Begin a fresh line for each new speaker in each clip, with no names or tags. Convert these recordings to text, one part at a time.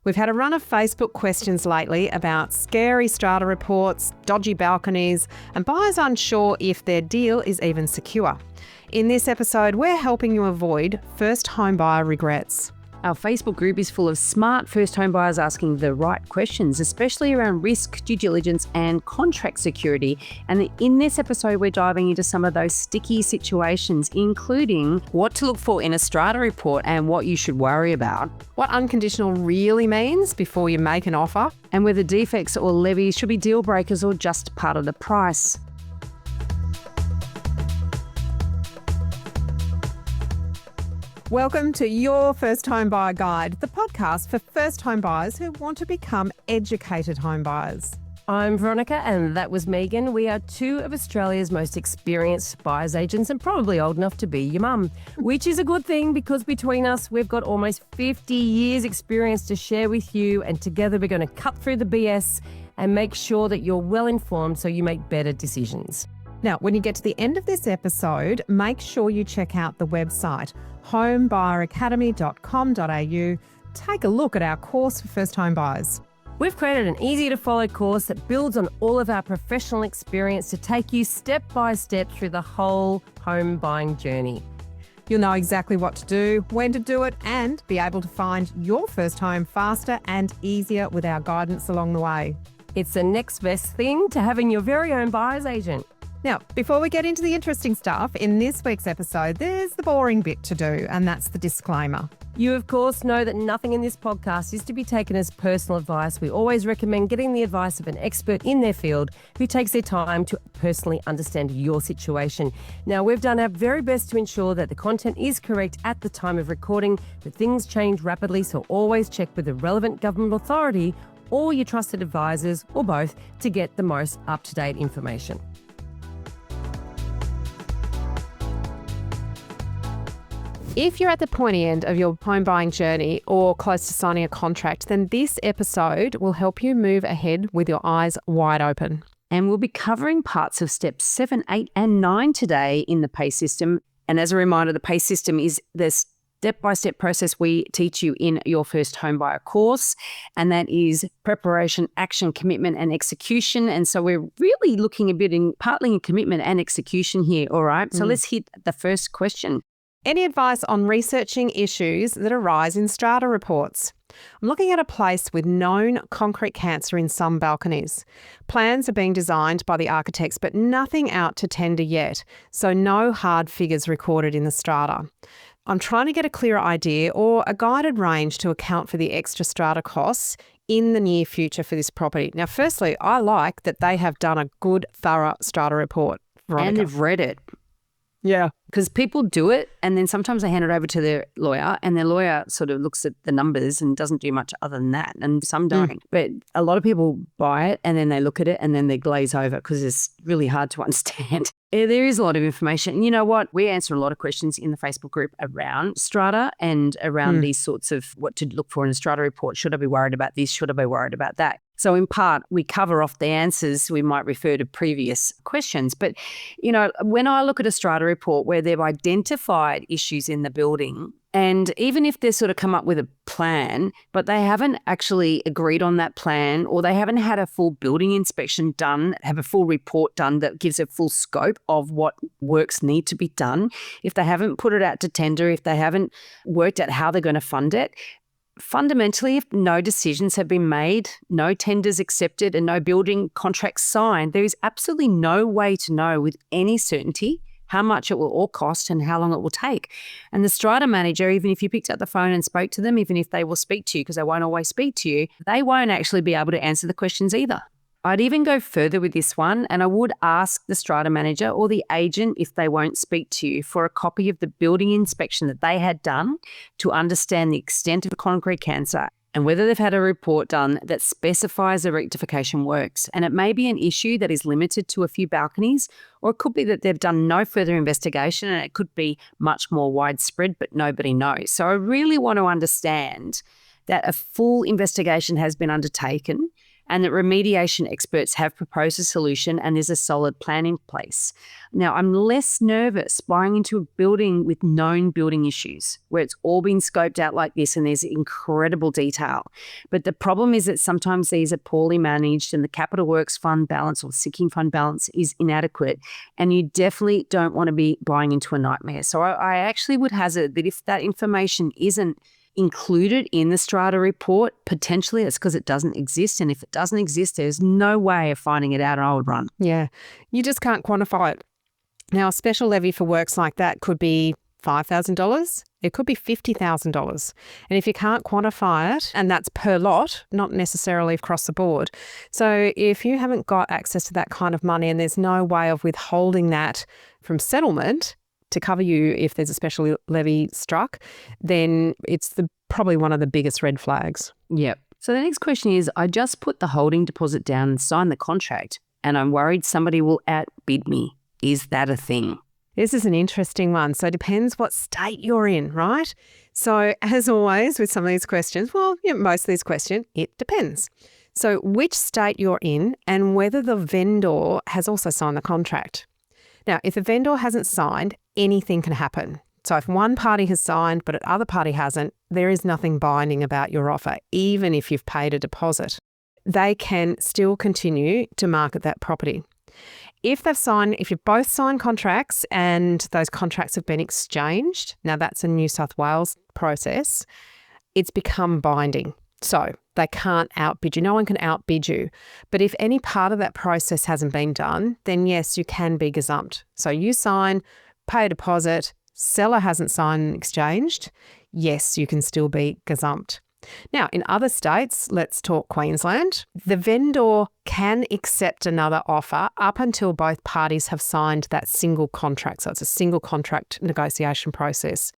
We've had a run of Facebook questions lately about scary strata reports, dodgy balconies, and buyers unsure if their deal is even secure. In this episode, we're helping you avoid first home buyer regrets.
Our Facebook group is full of smart first home buyers asking the right questions, especially around risk, due diligence and contract security. And in this episode, we're diving into some of those sticky situations, including what to look for in a strata report and what you should worry about,
What unconditional really means before you make an offer,
and whether defects or levies should be deal breakers or just part of the price.
Welcome to Your First Home Buyer Guide, the podcast for first home buyers who want to become educated home buyers.
I'm Veronica and that was Megan. We are two of Australia's most experienced buyer's agents and probably old enough to be your mum, which is a good thing because between us, we've got almost 50 years experience to share with you, and together we're going to cut through the BS and make sure that you're well informed so you make better decisions.
Now, when you get to the end of this episode, make sure you check out the website, homebuyeracademy.com.au. Take a look at our course for first home buyers.
We've created an easy-to-follow course that builds on all of our professional experience to take you step by step through the whole home buying journey.
You'll know exactly what to do, when to do it, and be able to find your first home faster and easier with our guidance along the way.
It's the next best thing to having your very own buyer's agent.
Now, before we get into the interesting stuff, in this week's episode, there's the boring bit to do, and that's the disclaimer.
You, of course, know that nothing in this podcast is to be taken as personal advice. We always recommend getting the advice of an expert in their field who takes their time to personally understand your situation. Now, we've done our very best to ensure that the content is correct at the time of recording, but things change rapidly, so always check with the relevant government authority or your trusted advisors, or both, to get the most up-to-date information.
If you're at the pointy end of your home buying journey or close to signing a contract, then this episode will help you move ahead with your eyes wide open.
And we'll be covering parts of steps 7, 8 and 9 today in the PACE system. And as a reminder, the PACE system is the step-by-step process we teach you in your first home buyer course. And that is preparation, action, commitment and execution. And so we're really looking a bit partly in commitment and execution here. All right. So let's hit the first question.
Any advice on researching issues that arise in strata reports? I'm looking at a place with known concrete cancer in some balconies. Plans are being designed by the architects, but nothing out to tender yet, so no hard figures recorded in the strata. I'm trying to get a clearer idea or a guided range to account for the extra strata costs in the near future for this property. Now, firstly, I like that they have done a good, thorough strata report, Veronica.
And they've read it.
Yeah.
Because people do it and then sometimes they hand it over to their lawyer and their lawyer sort of looks at the numbers and doesn't do much other than that, and some don't. But a lot of people buy it and then they look at it and then they glaze over because it's really hard to understand. There is a lot of information. You know what? We answer a lot of questions in the Facebook group around strata and around these sorts of what to look for in a strata report. Should I be worried about this? Should I be worried about that? So in part, we cover off the answers. We might refer to previous questions. But, you know, when I look at a strata report where they've identified issues in the building, and even if they've sort of come up with a plan, but they haven't actually agreed on that plan, or they haven't had a full building inspection done, have a full report done that gives a full scope of what works need to be done, if they haven't put it out to tender, if they haven't worked out how they're going to fund it, fundamentally, if no decisions have been made, no tenders accepted and no building contracts signed, there is absolutely no way to know with any certainty how much it will all cost and how long it will take. And the strata manager, even if you picked up the phone and spoke to them, even if they will speak to you, because they won't always speak to you, they won't actually be able to answer the questions either. I'd even go further with this one, and I would ask the strata manager or the agent, if they won't speak to you, for a copy of the building inspection that they had done to understand the extent of the concrete cancer and whether they've had a report done that specifies the rectification works. And it may be an issue that is limited to a few balconies, or it could be that they've done no further investigation and it could be much more widespread, but nobody knows. So I really want to understand that a full investigation has been undertaken and that remediation experts have proposed a solution and there's a solid plan in place. Now, I'm less nervous buying into a building with known building issues where it's all been scoped out like this and there's incredible detail. But the problem is that sometimes these are poorly managed and the capital works fund balance or sinking fund balance is inadequate, and you definitely don't want to be buying into a nightmare. So I actually would hazard that if that information isn't included in the Strata report, potentially it's because it doesn't exist. And if it doesn't exist, there's no way of finding it out, and I would run.
Yeah, you just can't quantify it. Now, a special levy for works like that could be $5,000. It could be $50,000. And if you can't quantify it, and that's per lot, not necessarily across the board. So if you haven't got access to that kind of money and there's no way of withholding that from settlement to cover you if there's a special levy struck, then it's probably one of the biggest red flags.
Yep. So the next question is, I just put the holding deposit down and signed the contract, and I'm worried somebody will outbid me. Is that a thing?
This is an interesting one. So it depends what state you're in, right? So as always with some of these questions, most of these questions, it depends. So which state you're in and whether the vendor has also signed the contract. Now, if the vendor hasn't signed, anything can happen. So if one party has signed but the other party hasn't, there is nothing binding about your offer, even if you've paid a deposit. They can still continue to market that property. If you've both signed contracts and those contracts have been exchanged, now that's a New South Wales process, it's become binding. So they can't outbid you. No one can outbid you. But if any part of that process hasn't been done, then yes, you can be gazumped. So you sign, pay a deposit, seller hasn't signed and exchanged, yes, you can still be gazumped. Now, in other states, let's talk Queensland, the vendor can accept another offer up until both parties have signed that single contract. So it's a single contract negotiation process.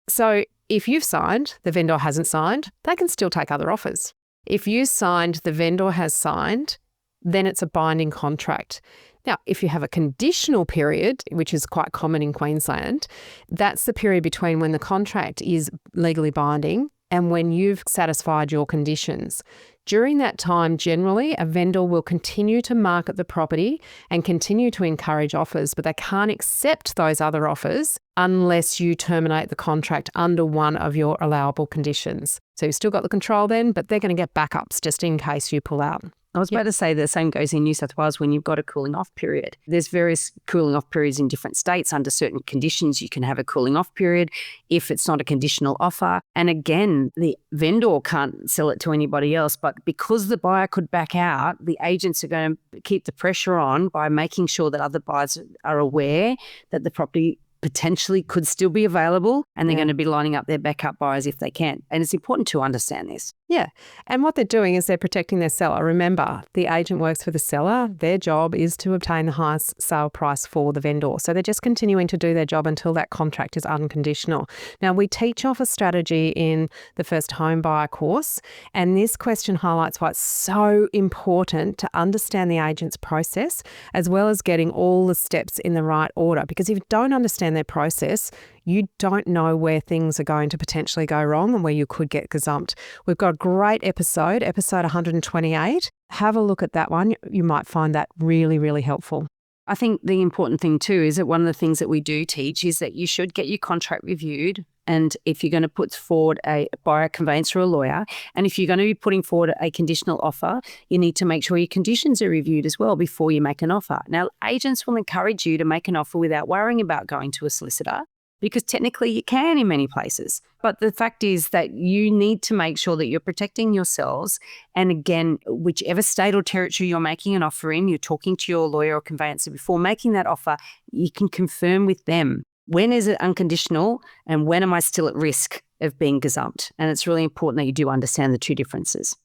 So if you've signed, the vendor hasn't signed, they can still take other offers. If you signed, the vendor has signed, then it's a binding contract. Now, if you have a conditional period, which is quite common in Queensland, that's the period between when the contract is legally binding and when you've satisfied your conditions. During that time, generally, a vendor will continue to market the property and continue to encourage offers, but they can't accept those other offers unless you terminate the contract under one of your allowable conditions. So you've still got the control then, but they're going to get backups just in case you pull out.
I was about to say the same goes in New South Wales when you've got a cooling off period. There's various cooling off periods in different states. Under certain conditions, you can have a cooling off period if it's not a conditional offer. And again, the vendor can't sell it to anybody else, but because the buyer could back out, the agents are going to keep the pressure on by making sure that other buyers are aware that the property potentially could still be available, and they're going to be lining up their backup buyers if they can. And it's important to understand this.
Yeah. And what they're doing is they're protecting their seller. Remember, the agent works for the seller. Their job is to obtain the highest sale price for the vendor. So they're just continuing to do their job until that contract is unconditional. Now, we teach off a strategy in the first home buyer course, and this question highlights why it's so important to understand the agent's process as well as getting all the steps in the right order. Because if you don't understand their process, you don't know where things are going to potentially go wrong and where you could get gazumped. We've got a great episode 128. Have a look at that one. You might find that really, really helpful.
I think the important thing too is that one of the things that we do teach is that you should get your contract reviewed. And if you're going to put forward a buyer conveyancer or a lawyer, and if you're going to be putting forward a conditional offer, you need to make sure your conditions are reviewed as well before you make an offer. Now, agents will encourage you to make an offer without worrying about going to a solicitor, because technically you can in many places. But the fact is that you need to make sure that you're protecting yourselves. And again, whichever state or territory you're making an offer in, you're talking to your lawyer or conveyancer before making that offer, you can confirm with them, when is it unconditional and when am I still at risk of being gazumped? And it's really important that you do understand the two differences.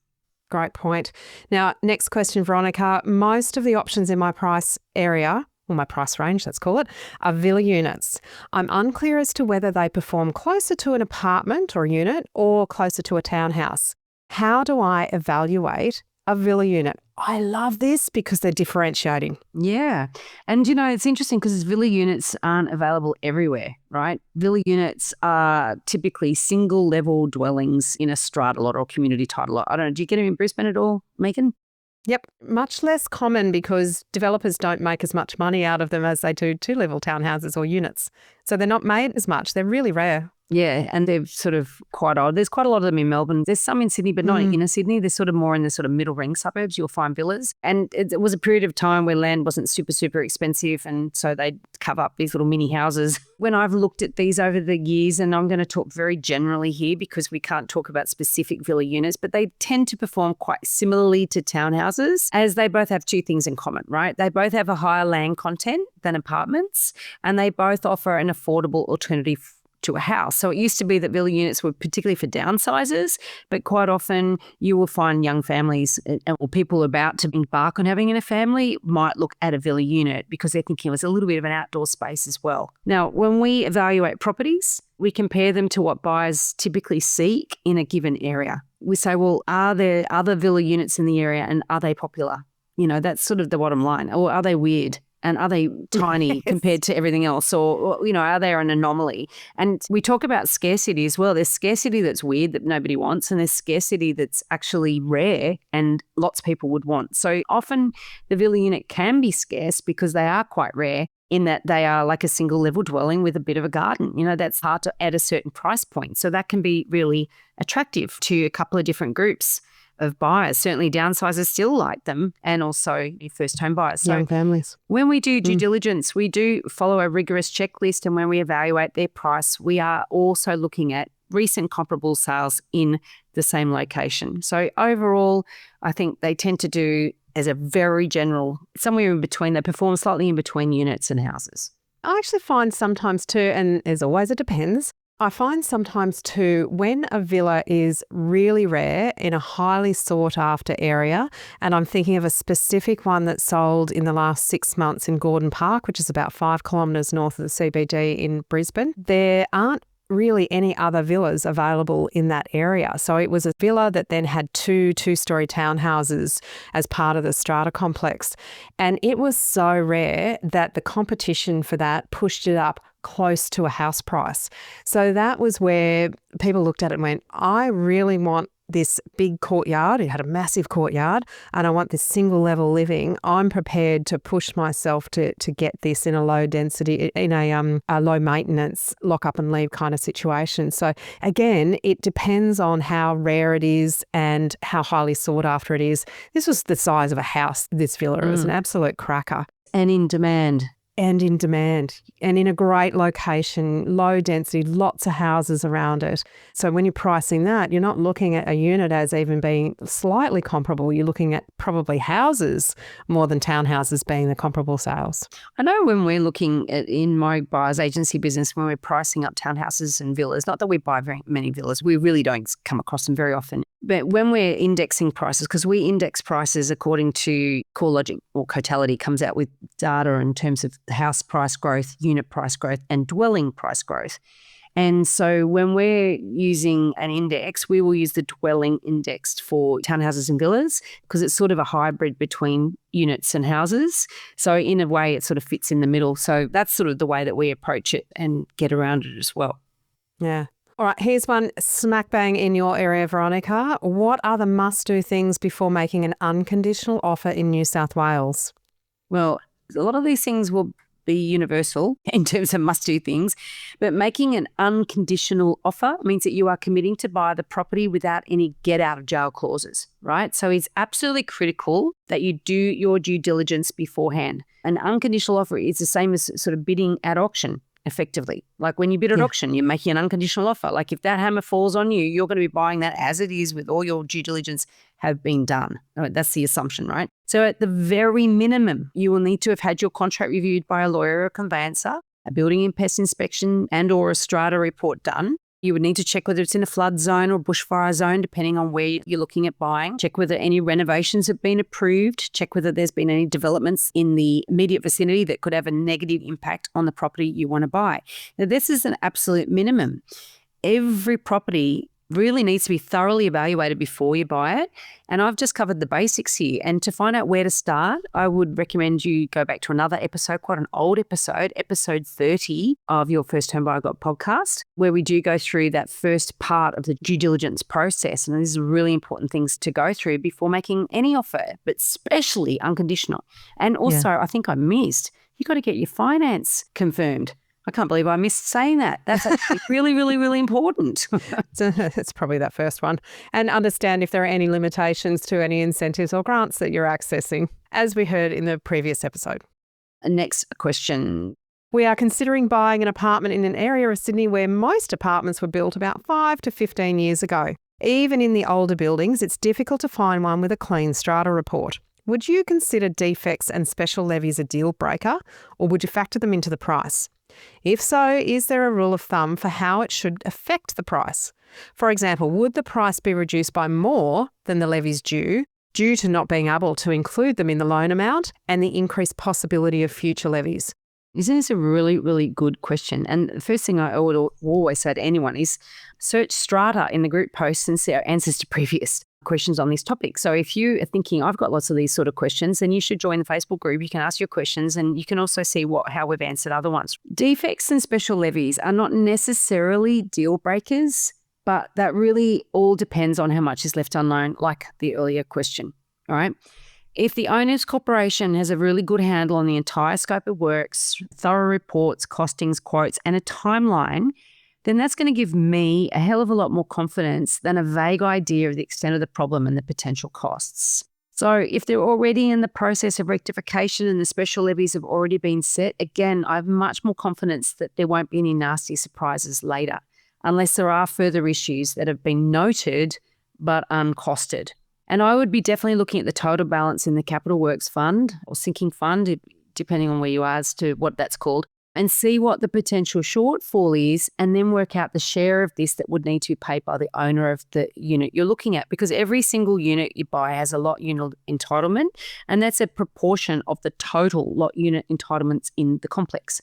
Great point. Now, next question, Veronica. Most of the options in my price area, or my price range, let's call it, are villa units. I'm unclear as to whether they perform closer to an apartment or unit or closer to a townhouse. How do I evaluate a villa unit? I love this because they're differentiating.
Yeah. And, it's interesting because villa units aren't available everywhere, right? Villa units are typically single level dwellings in a strata lot or community title lot. I don't know. Do you get them in Brisbane at all, Megan?
Yep, much less common because developers don't make as much money out of them as they do two-level townhouses or units. So they're not made as much. They're really rare.
Yeah, and they're sort of quite old. There's quite a lot of them in Melbourne. There's some in Sydney, but not in inner Sydney. They're sort of more in the sort of middle ring suburbs. You'll find villas. And it was a period of time where land wasn't super, super expensive. And so they'd cover up these little mini houses. When I've looked at these over the years, and I'm going to talk very generally here because we can't talk about specific villa units, but they tend to perform quite similarly to townhouses, as they both have two things in common, right? They both have a higher land content than apartments, and they both offer an affordable alternative to a house. So it used to be that villa units were particularly for downsizers, but quite often you will find young families or people about to embark on having a family might look at a villa unit because they're thinking it's a little bit of an outdoor space as well. Now, when we evaluate properties, we compare them to what buyers typically seek in a given area. We say, well, are there other villa units in the area and are they popular? You know, that's sort of the bottom line. Or are they weird? And are they tiny compared to everything else? Or, you know, are they an anomaly? And we talk about scarcity as well. There's scarcity that's weird that nobody wants, and there's scarcity that's actually rare and lots of people would want. So often the villa unit can be scarce because they are quite rare in that they are like a single level dwelling with a bit of a garden. You know, that's hard to at a certain price point. So that can be really attractive to a couple of different groups of buyers. Certainly downsizers still like them, and also first home buyers. So
Young families.
when we do due diligence, we do follow a rigorous checklist, and when we evaluate their price, we are also looking at recent comparable sales in the same location. So overall, I think they tend to do, as a very general, somewhere in between, they perform slightly in between units and houses.
I actually find sometimes too, and as always it depends, I find sometimes too, when a villa is really rare in a highly sought after area, and I'm thinking of a specific one that sold in the last 6 months in Gordon Park, which is about 5 kilometres north of the CBD in Brisbane, there aren't really any other villas available in that area. So it was a villa that then had two-story townhouses as part of the Strata complex. And it was so rare that the competition for that pushed it up close to a house price. So that was where people looked at it and went, I really want this big courtyard. It had a massive courtyard, and I want this single level living. I'm prepared to push myself to get this in a low density, in a low maintenance lock up and leave kind of situation. So again, it depends on how rare it is and how highly sought after it is. This was the size of a house, this villa. It was an absolute cracker.
And in demand.
And in demand, and in a great location, low density, lots of houses around it. So when you're pricing that, you're not looking at a unit as even being slightly comparable. You're looking at probably houses more than townhouses being the comparable sales.
I know when we're looking at, in my buyer's agency business, when we're pricing up townhouses and villas, not that we buy very many villas, we really don't come across them very often. But when we're indexing prices, because we index prices according to CoreLogic, or Cotality comes out with data in terms of house price growth, unit price growth, and dwelling price growth. And so when we're using an index, we will use the dwelling indexed for townhouses and villas because it's sort of a hybrid between units and houses. So in a way, it sort of fits in the middle. So that's sort of the way that we approach it and get around it as well.
Yeah. All right, here's one smack bang in your area, Veronica. What are the must-do things before making an unconditional offer in New South Wales?
Well, a lot of these things will be universal in terms of must-do things, but making an unconditional offer means that you are committing to buy the property without any get-out-of-jail clauses, right? So it's absolutely critical that you do your due diligence beforehand. An unconditional offer is the same as sort of bidding at auction. Effectively. Like when you bid at auction, you're making an unconditional offer. Like if that hammer falls on you, you're going to be buying that as it is with all your due diligence have been done. That's the assumption, right? So at the very minimum, you will need to have had your contract reviewed by a lawyer or a conveyancer, a building and pest inspection and or a strata report done. You would need to check whether it's in a flood zone or bushfire zone, depending on where you're looking at buying. Check whether any renovations have been approved. Check whether there's been any developments in the immediate vicinity that could have a negative impact on the property you want to buy. Now, this is an absolute minimum. Every property really needs to be thoroughly evaluated before you buy it. And I've just covered the basics here. And to find out where to start, I would recommend you go back to another episode, quite an old episode 30 of your First Home Buyer Guide podcast, where we do go through that first part of the due diligence process. And these are really important things to go through before making any offer, but especially unconditional. And also, I think I missed, you got to get your finance confirmed. I can't believe I missed saying that. That's actually really, really, really important.
It's probably that first one. And understand if there are any limitations to any incentives or grants that you're accessing, as we heard in the previous episode.
Next question.
We are considering buying an apartment in an area of Sydney where most apartments were built about 5 to 15 years ago. Even in the older buildings, it's difficult to find one with a clean strata report. Would you consider defects and special levies a deal breaker, or would you factor them into the price? If so, is there a rule of thumb for how it should affect the price? For example, would the price be reduced by more than the levies due to not being able to include them in the loan amount and the increased possibility of future levies?
Isn't this a really, really good question? And the first thing I would always say to anyone is search Strata in the group posts and see our answers to previous questions on this topic. So if you are thinking, I've got lots of these sort of questions, then you should join the Facebook group. You can ask your questions and you can also see how we've answered other ones. Defects and special levies are not necessarily deal breakers, but that really all depends on how much is left unknown, like the earlier question. All right. If the owner's corporation has a really good handle on the entire scope of works, thorough reports, costings, quotes, and a timeline, then that's going to give me a hell of a lot more confidence than a vague idea of the extent of the problem and the potential costs. So if they're already in the process of rectification and the special levies have already been set, again, I have much more confidence that there won't be any nasty surprises later, unless there are further issues that have been noted but uncosted. And I would be definitely looking at the total balance in the capital works fund or sinking fund, depending on where you are as to what that's called, and see what the potential shortfall is, and then work out the share of this that would need to be paid by the owner of the unit you're looking at, because every single unit you buy has a lot unit entitlement, and that's a proportion of the total lot unit entitlements in the complex.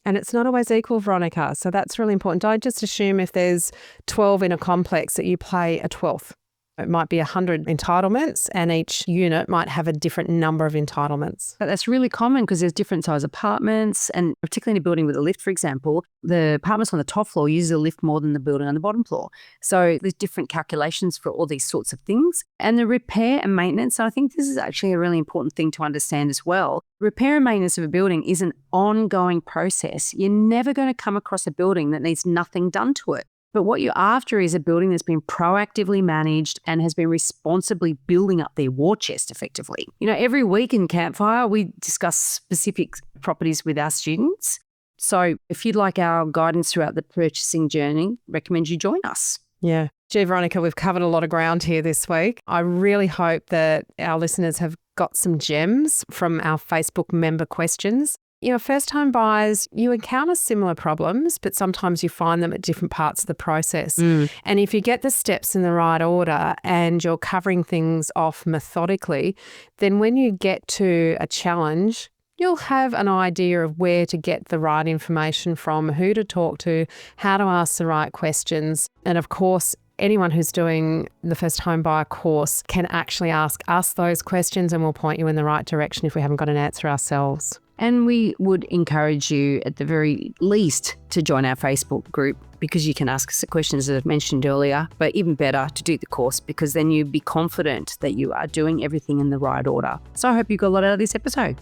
And it's not always equal, Veronica, so that's really important. Don't just assume if there's 12 in a complex that you pay a 12th. It might be 100 entitlements and each unit might have a different number of entitlements.
But that's really common because there's different size apartments, and particularly in a building with a lift, for example, the apartments on the top floor use a lift more than the building on the bottom floor. So there's different calculations for all these sorts of things. And the repair and maintenance, I think this is actually a really important thing to understand as well. Repair and maintenance of a building is an ongoing process. You're never going to come across a building that needs nothing done to it. But what you're after is a building that's been proactively managed and has been responsibly building up their war chest effectively. You know, every week in Campfire, we discuss specific properties with our students. So if you'd like our guidance throughout the purchasing journey, recommend you join us.
Yeah. Gee, Veronica, we've covered a lot of ground here this week. I really hope that our listeners have got some gems from our Facebook member questions. You know, first-time buyers, you encounter similar problems, but sometimes you find them at different parts of the process. And if you get the steps in the right order and you're covering things off methodically, then when you get to a challenge, you'll have an idea of where to get the right information from, who to talk to, how to ask the right questions. And of course, anyone who's doing the first home buyer course can actually ask us those questions and we'll point you in the right direction if we haven't got an answer ourselves.
And we would encourage you at the very least to join our Facebook group because you can ask us the questions that I've mentioned earlier, but even better to do the course because then you'd be confident that you are doing everything in the right order. So I hope you got a lot out of this episode.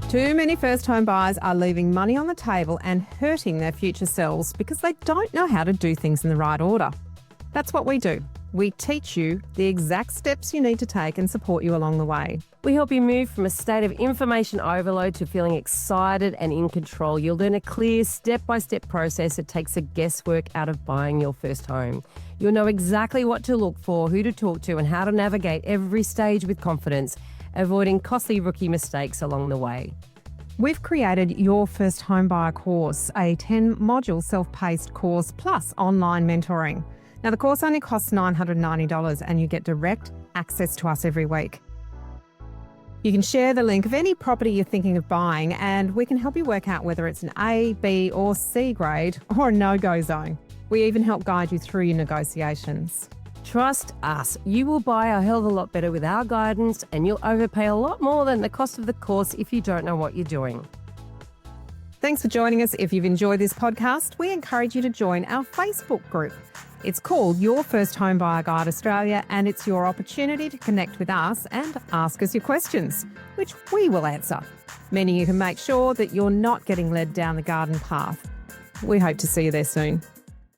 Too many first-home buyers are leaving money on the table and hurting their future selves because they don't know how to do things in the right order. That's what we do. We teach you the exact steps you need to take and support you along the way.
We help you move from a state of information overload to feeling excited and in control. You'll learn a clear step-by-step process that takes the guesswork out of buying your first home. You'll know exactly what to look for, who to talk to, and how to navigate every stage with confidence, avoiding costly rookie mistakes along the way.
We've created your first home buyer course, a 10-module self-paced course plus online mentoring. Now, the course only costs $990 and you get direct access to us every week. You can share the link of any property you're thinking of buying, and we can help you work out whether it's an A, B, or C grade or a no-go zone. We even help guide you through your negotiations.
Trust us, you will buy a hell of a lot better with our guidance, and you'll overpay a lot more than the cost of the course if you don't know what you're doing.
Thanks for joining us. If you've enjoyed this podcast, we encourage you to join our Facebook group. It's called Your First Home Buyer Guide Australia, and it's your opportunity to connect with us and ask us your questions, which we will answer, meaning you can make sure that you're not getting led down the garden path. We hope to see you there soon.